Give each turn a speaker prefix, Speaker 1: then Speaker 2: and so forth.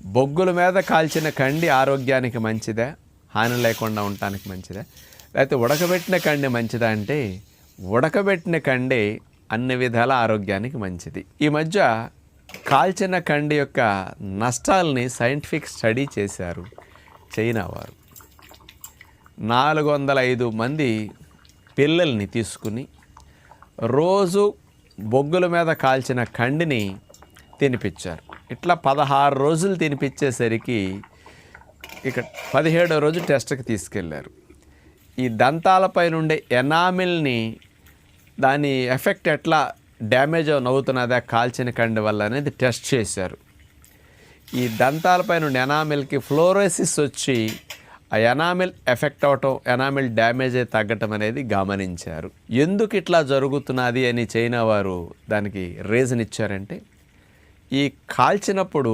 Speaker 1: బొగ్గుల మీద కాల్చిన కండి ఆరోగ్యానికి మంచిదా, హాని లేకుండా ఉండటానికి మంచిదా, లేకపోతే ఉడకబెట్టిన కండి మంచిదా అంటే ఉడకబెట్టిన కండి అన్ని విధాల ఆరోగ్యానికి మంచిది. ఈ మధ్య కాల్చిన కండి యొక్క నష్టాలని సైంటిఫిక్ స్టడీ చేశారు చైనా వారు. 405 మంది పిల్లల్ని తీసుకుని రోజు బొగ్గుల మీద కాల్చిన కండిని తినిపించారు. ఇట్లా 16 రోజులు తినిపించేసరికి ఇక 17వ రోజు టెస్ట్కి తీసుకెళ్లారు. ఈ దంతాలపై నుండే ఎనామిల్ని దాని ఎఫెక్ట్ ఎట్లా డ్యామేజ్ అవుతున్నదా కాల్చిన కండి వల్ల అనేది టెస్ట్ చేశారు. ఈ దంతాలపై నుండి ఎనామిల్కి ఫ్లోరోసిస్ వచ్చి ఆ ఎనామిల్ ఎఫెక్ట్ అవటం, ఎనామిల్ డ్యామేజ్ అయి తగ్గటం అనేది గమనించారు. ఎందుకు ఇట్లా జరుగుతున్నది అని చైనా వారు దానికి రీజన్ ఇచ్చారంటే, ఈ కాల్చినప్పుడు